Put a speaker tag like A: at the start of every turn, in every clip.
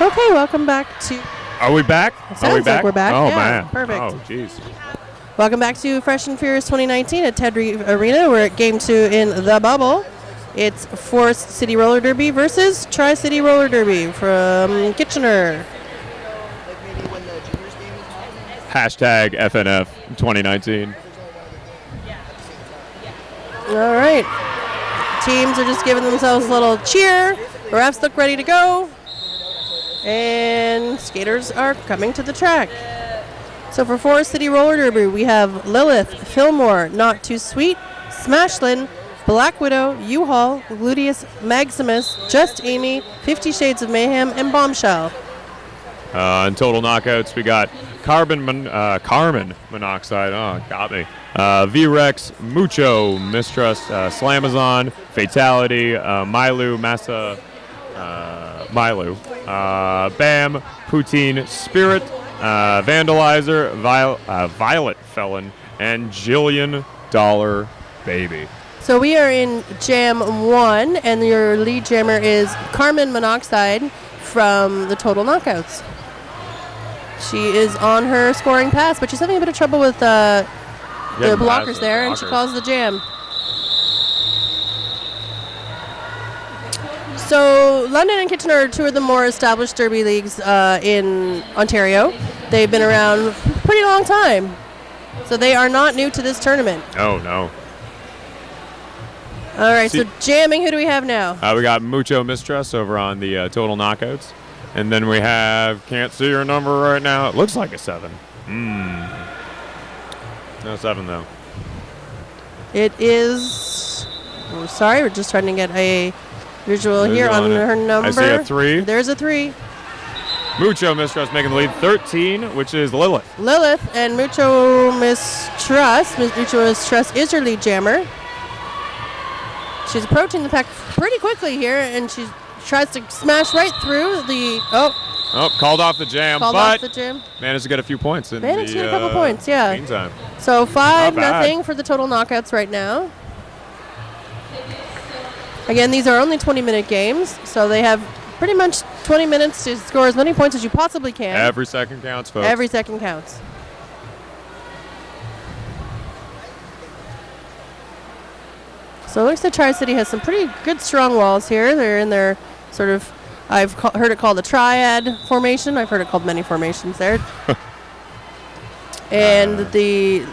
A: Okay, welcome back to...
B: Are we back?
A: Sounds like we're back.
B: Oh,
A: yeah,
B: man.
A: Perfect.
B: Oh, jeez.
A: Welcome back to Fresh and Furious 2019 at Ted Reeve Arena. We're at Game 2 in the bubble. It's Forest City Roller Derby versus Tri-City Roller Derby from Kitchener.
B: Hashtag FNF 2019.
A: All right. Teams are just giving themselves a little cheer. The refs look ready to go. And skaters are coming to the track. So for Forest City Roller Derby, we have Lilith, Fillmore, Not Too Sweet, Smashlin, Black Widow, U-Haul, Gluteus Maximus, Just Amy, 50 Shades of Mayhem, and Bombshell.
B: In total knockouts, we got Carmen Monoxide. Oh, got me. V-Rex, Mucho, Mistrust, Slamazon, Fatality, Milu, Massa, Milu, Bam, Poutine, Spirit, Vandalizer, Violet Felon, and Jillian Dollar Baby.
A: So we are in Jam 1, and your lead jammer is Carmen Monoxide from the Total Knockouts. She is on her scoring pass, but she's having a bit of trouble with the blockers there, and she calls the jam. So London and Kitchener are two of the more established derby leagues in Ontario. They've been around a pretty long time, so they are not new to this tournament.
B: Oh, no.
A: All right, so jamming, who do we have now?
B: We got Mucho Mistrust over on the Total Knockouts. And then we have, can't see your number right now. It looks like a 7. No 7, though.
A: It is, oh, sorry, we're just trying to get a visual here on her number.
B: I see a 3.
A: There's a 3.
B: Mucho Mistrust making the lead. 13, which is Lilith.
A: Lilith and Mucho Mistrust. Mucho Mistrust is her lead jammer. She's approaching the pack pretty quickly here, and she tries to smash right through the...
B: Oh, called off the jam.
A: Called off the jam.
B: Managed to get a few points in
A: managed to get a couple points, yeah.
B: Meantime.
A: So 5-0 for the Total Knockouts right now. Again, these are only 20-minute games, so they have pretty much 20 minutes to score as many points as you possibly can.
B: Every second counts, folks.
A: Every second counts. So it looks like Tri-City has some pretty good strong walls here. They're in their sort of, I've heard it called a triad formation. I've heard it called many formations there. And the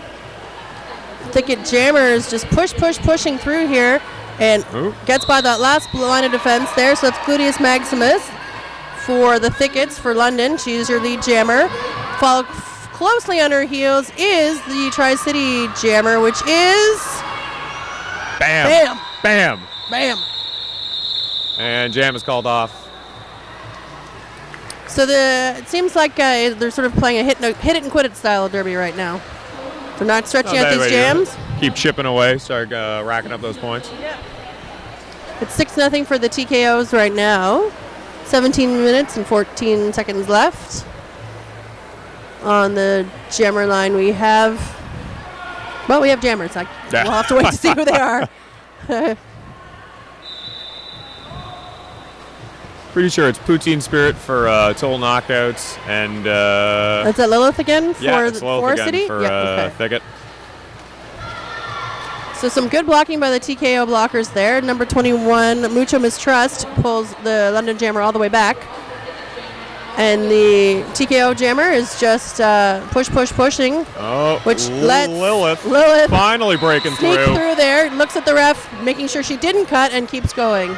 A: Thicket jammer is just pushing through here and gets by that last line of defense there. So that's Gluteus Maximus for the Thickets for London. She's your lead jammer. Followed closely on her heels is the Tri-City jammer, which is...
B: Bam. Bam.
A: Bam.
B: And jam is called off.
A: So it seems like they're sort of playing a hit it and quit it style of derby right now. They're not stretching out these jams.
B: Keep chipping away, start racking up those points.
A: Yeah. It's 6-0 for the TKOs right now. 17 minutes and 14 seconds left. On the jammer line we have... Well, we have jammers. We'll have to wait to see who they are.
B: Pretty sure it's Poutine Spirit for Total Knockouts, and
A: is that Lilith again for
B: it's
A: the
B: Lilith
A: Forest
B: again
A: City?
B: for Thicket.
A: So some good blocking by the TKO blockers there. Number 21, Mucho Mistrust, pulls the London jammer all the way back. And the TKO jammer is just pushing, which lets Lilith
B: finally breaking
A: sneak through there, looks at the ref, making sure she didn't cut, and keeps going.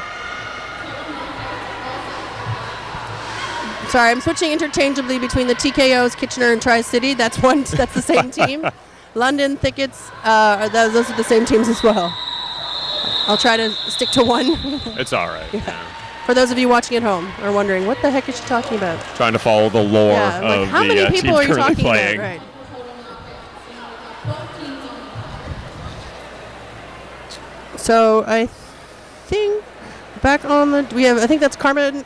A: Sorry, I'm switching interchangeably between the TKOs, Kitchener, and Tri-City. That's the same team. London, Thickets, those are the same teams as well. I'll try to stick to one.
B: It's all right.
A: Yeah. For those of you watching at home are wondering, what the heck is she talking about?
B: Trying to follow the lore of
A: how many people are you talking
B: playing.
A: about? Right. So I think back on the I think that's Carmen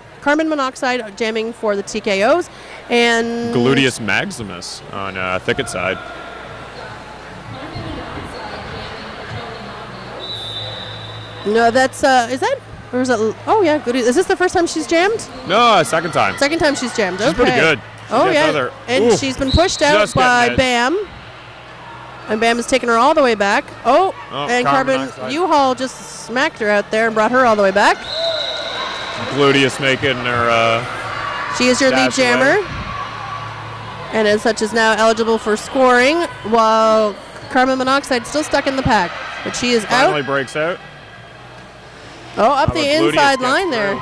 A: Monoxide jamming for the TKOs, and
B: Gluteus Maximus on Thicket side.
A: No, that's is that Or is that? Oh yeah, good. Is this the first time she's jammed?
B: No, second time.
A: Second time she's jammed.
B: She's pretty good.
A: Oh yeah, and she's been pushed out by Bam. And Bam has taken her all the way back. And Carbon U-Haul just smacked her out there and brought her all the way back.
B: Gluteus making her.
A: She is your lead jammer. And as such is now eligible for scoring, while Carbon Monoxide still stuck in the pack. But she is out.
B: Finally breaks out.
A: Oh, up the inside line there.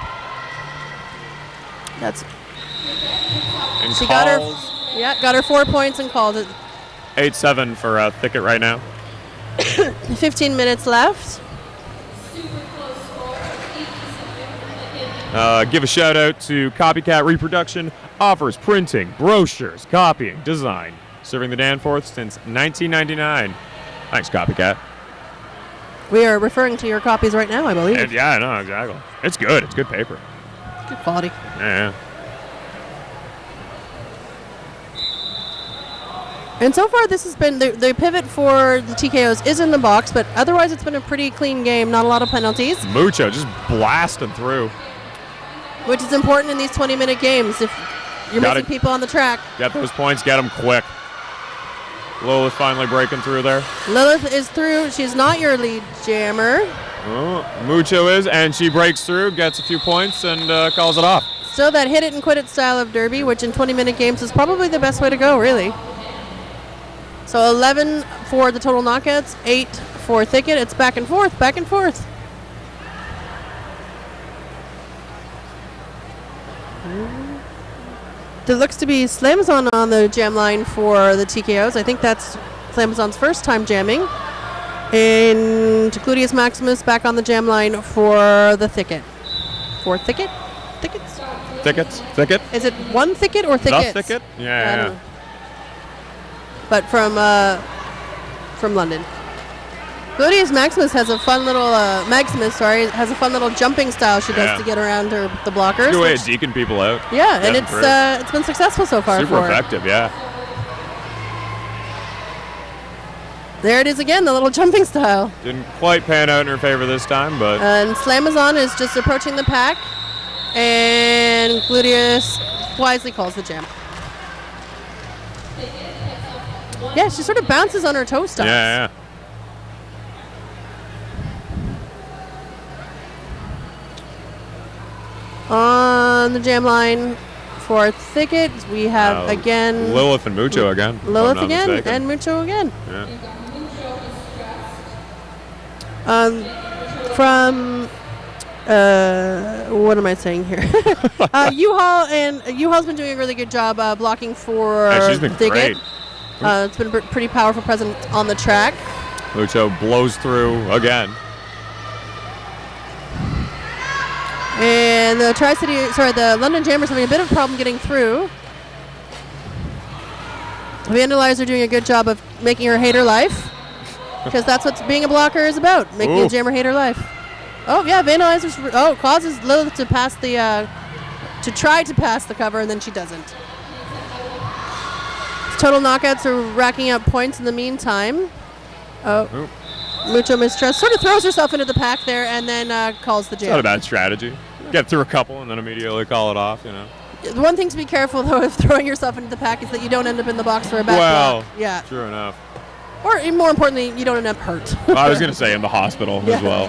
B: And
A: she got her 4 points and called it.
B: 8-7 for Thicket right now.
A: 15 minutes left.
B: Give a shout out to Copycat Reproduction. Offers printing, brochures, copying, design. Serving the Danforth since 1999. Thanks, Copycat.
A: We are referring to your copies right now, I believe.
B: And yeah, I know, exactly. It's good. It's good paper.
A: Good quality.
B: Yeah.
A: And so far, this has been the pivot for the TKOs is in the box, but otherwise, it's been a pretty clean game. Not a lot of penalties.
B: Mucho just blasting through.
A: Which is important in these 20-minute games. If you're missing people on the track.
B: Get those points, get them quick. Lilith finally breaking through there.
A: Lilith is through. She's not your lead jammer.
B: Oh, Mucho is, and she breaks through, gets a few points, and calls it off.
A: Still that hit it and quit it style of derby, which in 20-minute games is probably the best way to go, really. So 11 for the total knockouts, 8 for Thicket. It's back and forth, back and forth. There looks to be Slamazon on the jam line for the TKOs. I think that's Slamazon's first time jamming. And Gluteus Maximus back on the jam line for the Thicket. For Thicket? Thickets?
B: Thicket.
A: Is it one Thicket or Thickets?
B: The Thicket? Yeah.
A: But from London. Gluteus Maximus has a fun little has a fun little jumping style she does to get around the blockers.
B: Good way of deking people out.
A: Yeah, and it's been successful so far.
B: Super effective, yeah.
A: There it is again, the little jumping style.
B: Didn't quite pan out in her favor this time, but.
A: And Slamazon is just approaching the pack, and Gluteus wisely calls the jam. Yeah, she sort of bounces on her toe stops.
B: Yeah.
A: On the jam line for Thicket, we have again
B: Lilith and Mucho again.
A: Lilith again and Mucho again.
B: Yeah.
A: From what am I saying here? U-Haul and U-Haul's been doing a really good job blocking for
B: she's been
A: Thicket.
B: great.
A: It's been pretty powerful presence on the track.
B: Mucho blows through again.
A: And the London Jammers having a bit of a problem getting through. Vandalizer are doing a good job of making her hate her life. Because that's what being a blocker is about, making a jammer hate her life. Oh, yeah, Vandalizer causes Lilith to pass to try to pass the cover, and then she doesn't. Total knockouts are racking up points in the meantime. Mucho Mistrust sort of throws herself into the pack there and then calls the jam.
B: It's not a bad strategy. Get through a couple and then immediately call it off,
A: The one thing to be careful, though, of throwing yourself into the pack is that you don't end up in the box for a back block. Yeah.
B: True enough.
A: Or more importantly, you don't end up hurt.
B: I was going to say in the hospital as well.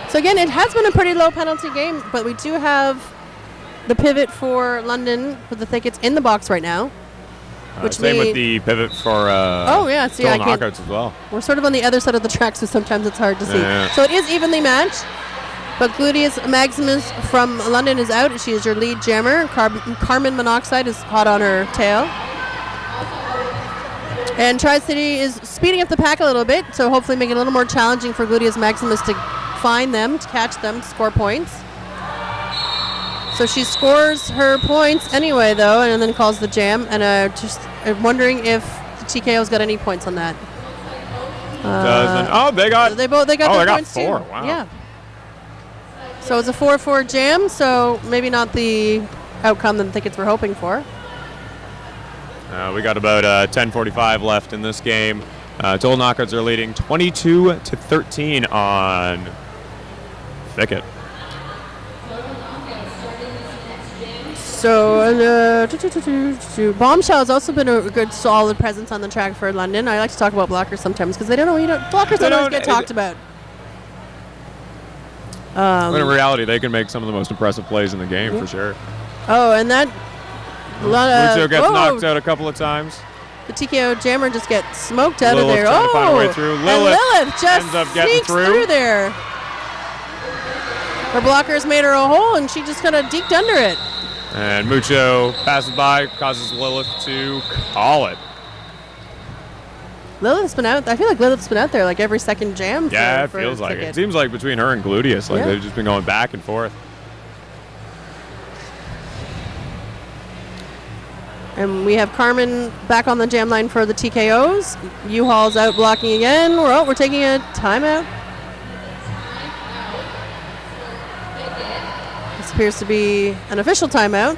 A: So again, it has been a pretty low penalty game, but we do have the pivot for London with the Thickets in the box right now.
B: Same with the pivot for knockouts as well.
A: We're sort of on the other side of the track, so sometimes it's hard to see.
B: Yeah.
A: So it is evenly matched, but Gluteus Maximus from London is out. She is your lead jammer. Carbon Monoxide is hot on her tail. And Tri-City is speeding up the pack a little bit, so hopefully making it a little more challenging for Gluteus Maximus to find them, to catch them, to score points. So she scores her points anyway, though, and then calls the jam. And I'm wondering if the TKO's got any points on that.
B: They got.
A: They got their points
B: 4.
A: too.
B: Wow.
A: Yeah. So it's a 4-4 jam. So maybe not the outcome that the Thickets were hoping for.
B: We got about 10:45 left in this game. Total knockouts are leading 22-13 on Thicket.
A: So, Bombshell has also been a good, solid presence on the track for London. I like to talk about blockers sometimes because they don't know. Blockers don't always get talked about.
B: But in reality, they can make some of the most impressive plays in the game for sure.
A: Oh, and that
B: Mucho gets knocked out a couple of times.
A: The TKO jammer just gets smoked out of there.
B: Trying to find a way through.
A: Lilith just
B: ends up getting
A: sneaks through there. Her blockers made her a hole, and she just kind of deked under it.
B: And Mucho passes by, causes Lilith to call it.
A: Lilith's been out. I feel like Lilith's been out there like every second jam.
B: Yeah, it feels like it. It seems like between her and Gluteus, like they've just been going back and forth.
A: And we have Carmen back on the jam line for the TKOs. U-Haul's out blocking again. We're taking a timeout. This appears to be an official timeout.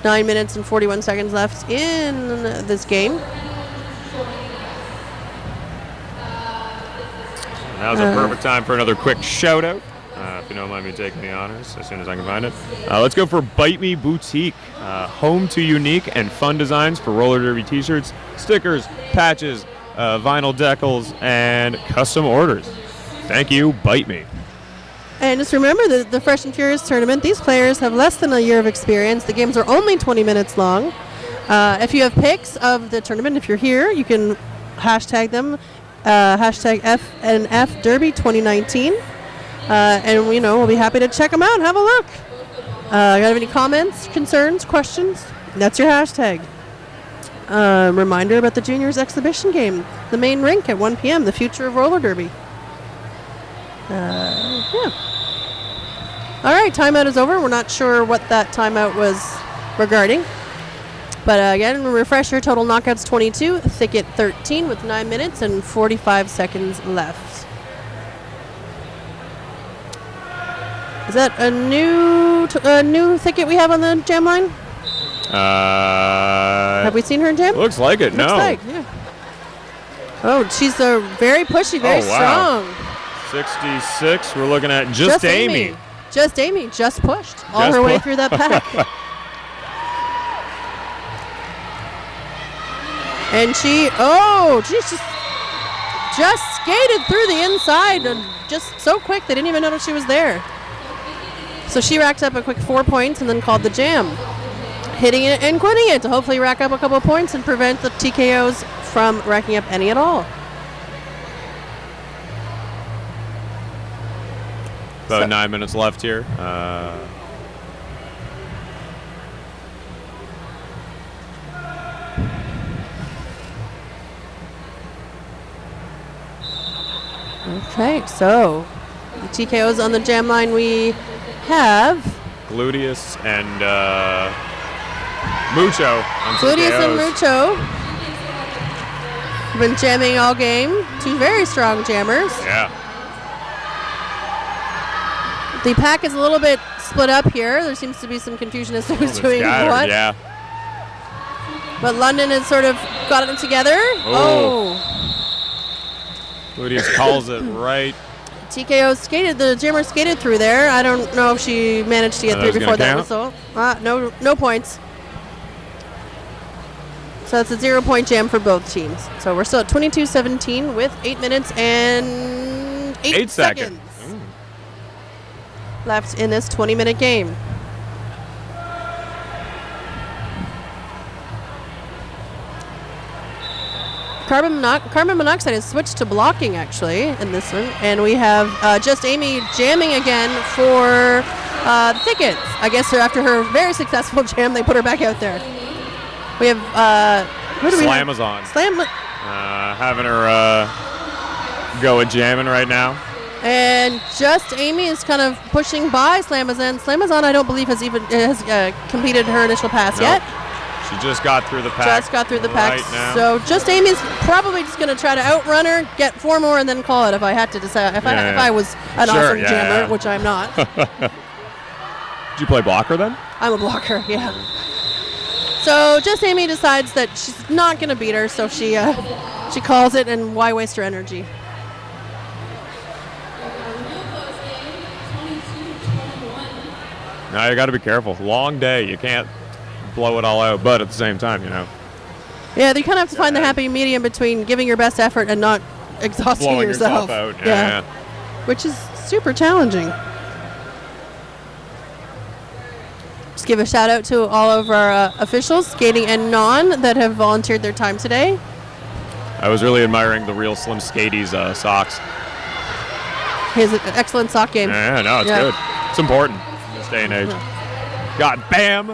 A: 9 minutes and 41 seconds left in this game.
B: Now's a perfect time for another quick shout out. If you don't mind me taking the honors as soon as I can find it. Let's go for Bite Me Boutique. Home to unique and fun designs for roller derby t-shirts, stickers, patches, vinyl decals, and custom orders. Thank you, Bite Me.
A: And just remember the Fresh and Furious tournament, these players have less than a year of experience. The games are only 20 minutes long. If you have pics of the tournament, if you're here, you can hashtag them, hashtag FNF Derby 2019. And we'll be happy to check them out and have a look. Got any comments, concerns, questions? That's your hashtag. Reminder about the juniors exhibition game, the main rink at 1 p.m., the future of roller derby. All right, timeout is over. We're not sure what that timeout was regarding. But again, refresher, total knockouts 22, Thicket 13 with 9 minutes and 45 seconds left. Is that a new Thicket we have on the jam line? Have we seen her in jam?
B: Looks like it,
A: Looks like, yeah. Oh, she's very pushy, very strong.
B: 66, we're looking at just Amy.
A: Just Amy, just pushed all her way through that pack. And she's just skated through the inside and just so quick they didn't even notice she was there. So she racked up a quick 4 points and then called the jam. Hitting it and quitting it to hopefully rack up a couple of points and prevent the TKOs from racking up any at all.
B: About 9 minutes left here.
A: Okay, so the TKOs on the jam line we have
B: Gluteus and Mucho on
A: Gluteus
B: TKOs.
A: and Mucho have been jamming all game. Two very strong jammers.
B: Yeah.
A: The pack is a little bit split up here. There seems to be some confusion as to who's doing what.
B: Yeah.
A: But London has sort of got it together.
B: Gluteus calls it right.
A: TKO skated, the jammer skated through there. I don't know if she managed to get through before that whistle. No points. So it's a 0-point jam for both teams. So we're still at 22-17 with 8 minutes and 8 seconds left in this 20-minute game. Carbon monoxide has switched to blocking, actually, in this one. And we have just Amy jamming again for Thicket. I guess after her very successful jam, they put her back out there. We have...
B: Slamazon. Having her go a jamming right now.
A: And just Amy is kind of pushing by Slamazon. Slamazon, I don't believe has completed her initial pass yet.
B: She just got through the pack.
A: Right now. So just Amy's probably just going to try to outrun her, get 4 more, and then call it if I had to decide. If I was an awesome jammer, which I'm not.
B: Did you play blocker then?
A: I'm a blocker, yeah. So just Amy decides that she's not going to beat her, so she calls it, and why waste her energy?
B: Now you got to be careful. Long day. You can't blow it all out, but at the same time, you know.
A: Yeah, you kind of have to find the happy medium between giving your best effort and not exhausting
B: Blowing
A: yourself.
B: out. Yeah.
A: Which is super challenging. Just give a shout out to all of our officials, skating and non, that have volunteered their time today.
B: I was really admiring the real Slim Skatey's socks.
A: His excellent sock game.
B: Yeah, no, it's good. It's important in this day and age. Got Bam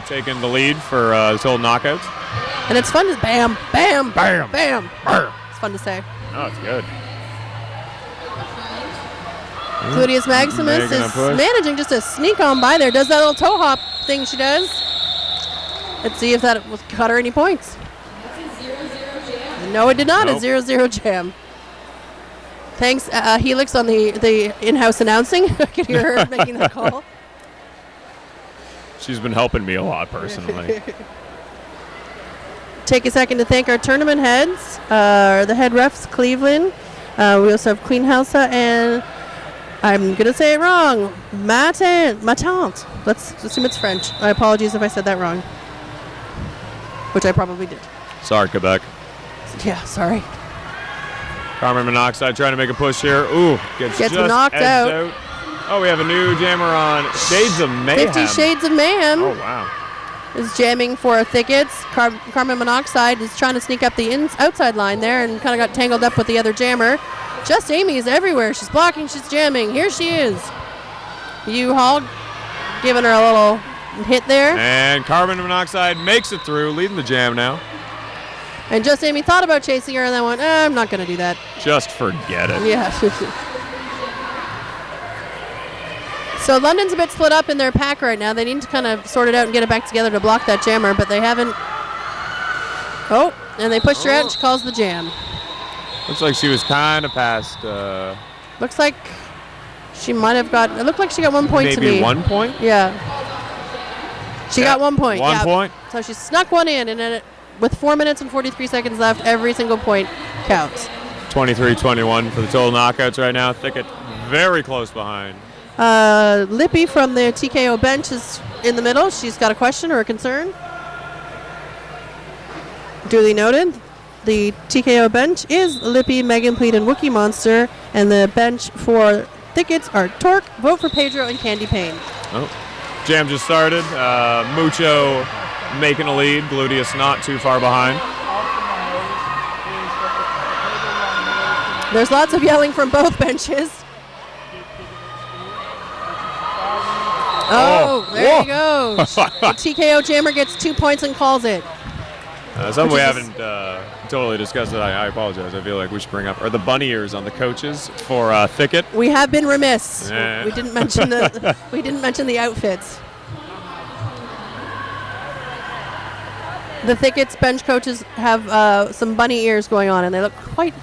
B: taking the lead for the total knockouts.
A: And it's fun to bam, bam,
B: Bam,
A: bam.
B: Bam.
A: It's fun to say.
B: Oh, it's good.
A: Gluteus Maximus is managing just to sneak on by there. Does that little toe hop thing she does. Let's see if that will cut her any points. No, it did not. Nope. A 0-0 jam. Thanks, Helix, on the in-house announcing. I could hear her making that call.
B: She's been helping me a lot personally.
A: Take a second to thank our tournament heads, the head refs, Cleveland. We also have Queen Helsa and I'm going to say it wrong, Matante. Let's assume it's French. I apologize if I said that wrong, which I probably did.
B: Sorry, Quebec.
A: Yeah, sorry.
B: Carbon monoxide trying to make a push here. Ooh, gets just
A: knocked out.
B: Oh, we have a new jammer on. Shades of Mayhem.
A: 50 Shades of Mayhem.
B: Oh, wow.
A: Is jamming for Thickets. Carbon monoxide is trying to sneak up the outside line there and kind of got tangled up with the other jammer. Just Amy is everywhere. She's blocking, she's jamming. Here she is. U-Haul giving her a little hit there.
B: And carbon monoxide makes it through, leading the jam now.
A: And Just Amy thought about chasing her and then went, I'm not going to do that.
B: Just forget it.
A: Yeah. So London's a bit split up in their pack right now. They need to kind of sort it out and get it back together to block that jammer, but they haven't. Oh, and they pushed her out and she calls the jam.
B: Looks like she was kind of past.
A: Looks like she might have got. It looked like she got 1 point to me.
B: Maybe 1 point?
A: Yeah. She got 1 point.
B: 1 point?
A: So she snuck one in, and then with 4 minutes and 43 seconds left, every single point counts.
B: 23-21 for the total knockouts right now. Thicket very close behind.
A: Lippy from the TKO bench is in the middle. She's got a question or a concern. Duly noted. The TKO bench is Lippy, Megan Pleat, and Wookie Monster, and the bench for Thickets are Torque, Vote for Pedro, and Candy Payne.
B: Oh, jam just started. Mucho making a lead. Gluteus not too far behind.
A: There's lots of yelling from both benches. Oh, there you go. The TKO jammer gets 2 points and calls it.
B: Something we haven't totally discussed that I apologize. I feel like we should bring up are the bunny ears on the coaches for Thicket.
A: We have been remiss.
B: Yeah.
A: We didn't mention the outfits. The Thicket's bench coaches have some bunny ears going on, and they look quite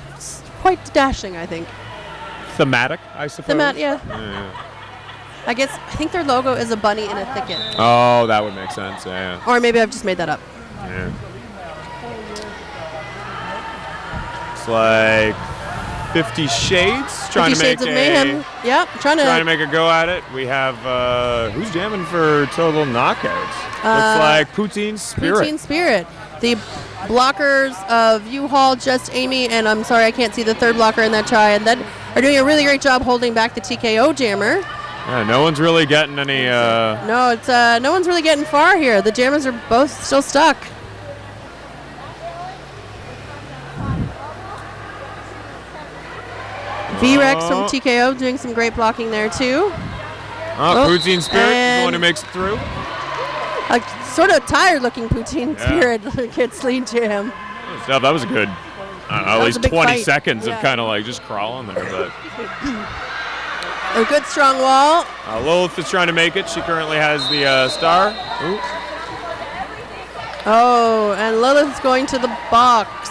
A: dashing, I think.
B: Thematic, I suppose.
A: Yeah. I think their logo is a bunny in a thicket.
B: Oh, that would make sense. Yeah.
A: Or maybe I've just made that up.
B: Yeah. It's like 50 Shades trying
A: 50 Shades of Mayhem. Yep, trying to
B: make a go at it. We have who's jamming for total knockouts? Looks like Poutine Spirit.
A: Poutine Spirit. The blockers of U-Haul, Just Amy, and I'm sorry I can't see the third blocker in that triad, that are doing a really great job holding back the TKO jammer.
B: Yeah, no one's really getting any.
A: No, it's no one's really getting far here. The jammers are both still stuck. V-Rex from TKO doing some great blocking there too.
B: Poutine Spirit is the one who makes it through.
A: A sort of tired-looking Poutine Spirit gets lead jam.
B: That was a good, at least 20
A: fight.
B: seconds of kind of like just crawling there. But
A: a good strong wall.
B: Lilith is trying to make it. She currently has the star. Ooh.
A: Oh, and Lilith's going to the box.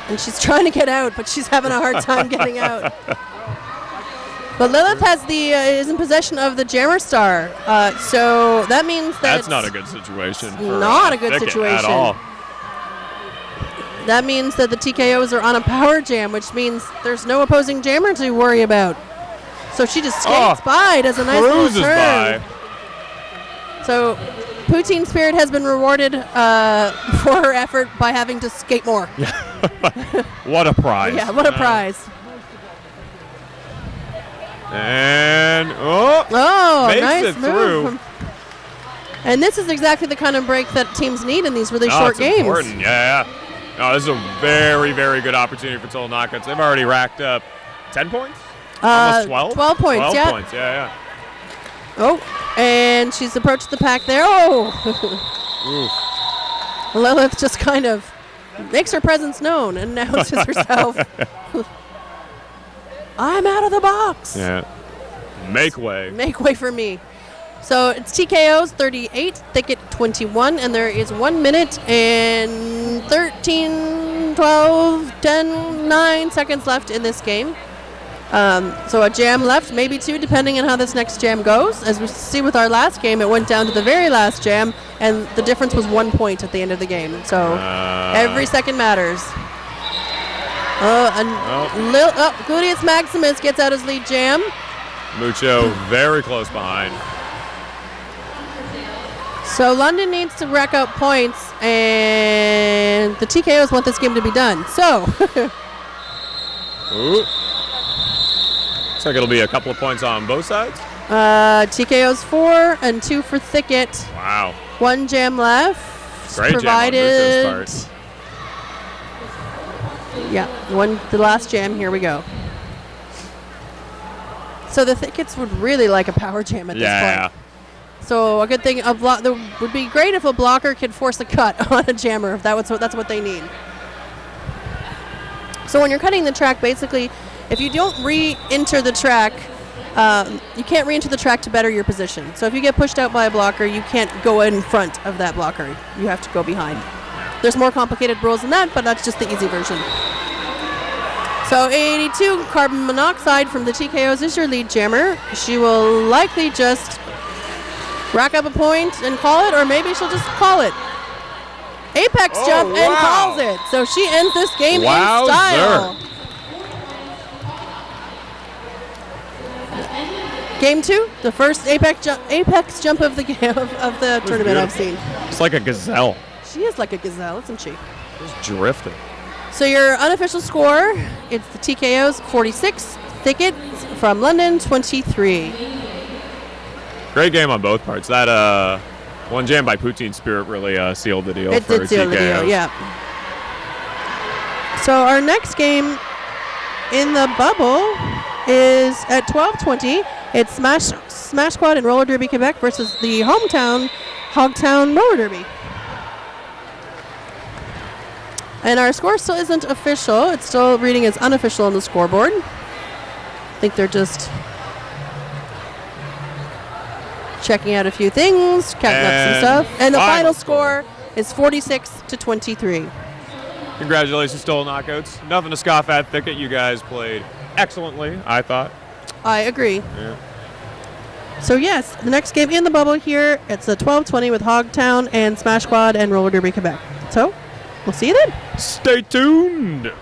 A: And she's trying to get out, but she's having a hard time getting out. But Lilith is in possession of the Jammer Star. So that means that
B: that's not a good situation. For,
A: not a good
B: Thicket
A: situation
B: at all.
A: That means that the TKOs are on a power jam, which means there's no opposing jammer to worry about. So she just skates by, does a nice little turn.
B: By.
A: So Poutine Spirit has been rewarded for her effort by having to skate more.
B: What a prize.
A: Yeah, what a prize.
B: And, makes
A: nice
B: it
A: move.
B: through.
A: And this is exactly the kind of break that teams need in these really short games.
B: Important. Yeah. No, this is a very, very good opportunity for total knockouts. They've already racked up 10 points? Almost 12?
A: 12 points,
B: 12
A: yeah.
B: points, yeah.
A: Oh, and she's approached the pack there. Oh! Lilith just kind of makes her presence known, announces herself. I'm out of the box.
B: Yeah. Make way.
A: Make way for me. So it's TKOs 38, Thicket 21, and there is 1 minute and 13, 12, 10, 9 seconds left in this game. So a jam left, maybe 2, depending on how this next jam goes. As we see with our last game, it went down to the very last jam, and the difference was 1 point at the end of the game. So every second matters. Gluteus Maximus gets out his lead jam.
B: Mucho very close behind.
A: So London needs to rack up points, and the TKOs want this game to be done. So.
B: Looks like it'll be a couple of points on both sides.
A: TKOs 4 and 2 for Thicket.
B: Wow.
A: 1 jam left.
B: Great
A: provided.
B: jam on Mucho's part.
A: Yeah, the last jam. Here we go. So the Thickets would really like a power jam at this point. So a good thing, would be great if a blocker could force a cut on a jammer. If that's what they need. So when you're cutting the track, basically, if you don't re-enter the track, you can't re-enter the track to better your position. So if you get pushed out by a blocker, you can't go in front of that blocker. You have to go behind. There's more complicated rules than that, but that's just the easy version. So 82 carbon monoxide from the TKOs is your lead jammer. She will likely just rack up a point and call it, or maybe she'll just call it. Apex jump and calls it. So she ends this game in style. Game 2, the first apex jump of the tournament I've seen.
B: It's like a gazelle.
A: She is like a gazelle, isn't she?
B: Just drifting.
A: So your unofficial score, it's the TKOs 46, Thicket from London 23.
B: Great game on both parts. That one jam by Poutine Spirit really sealed the deal for TKOs. It did seal the deal,
A: yeah. So our next game in the bubble is at 12:20. It's Smash Squad and Roller Derby Quebec versus the hometown Hogtown Roller Derby. And our score still isn't official. It's still reading as unofficial on the scoreboard. I think they're just checking out a few things, counting up some stuff. And the final score is 46-23.
B: Congratulations, Stolen Knockouts. Nothing to scoff at, Thicket. You guys played excellently, I thought.
A: I agree.
B: Yeah.
A: So yes, the next game in the bubble here, it's a 12:20 with Hogtown and Smash Squad and Roller Derby Quebec. So, we'll see you then.
B: Stay tuned.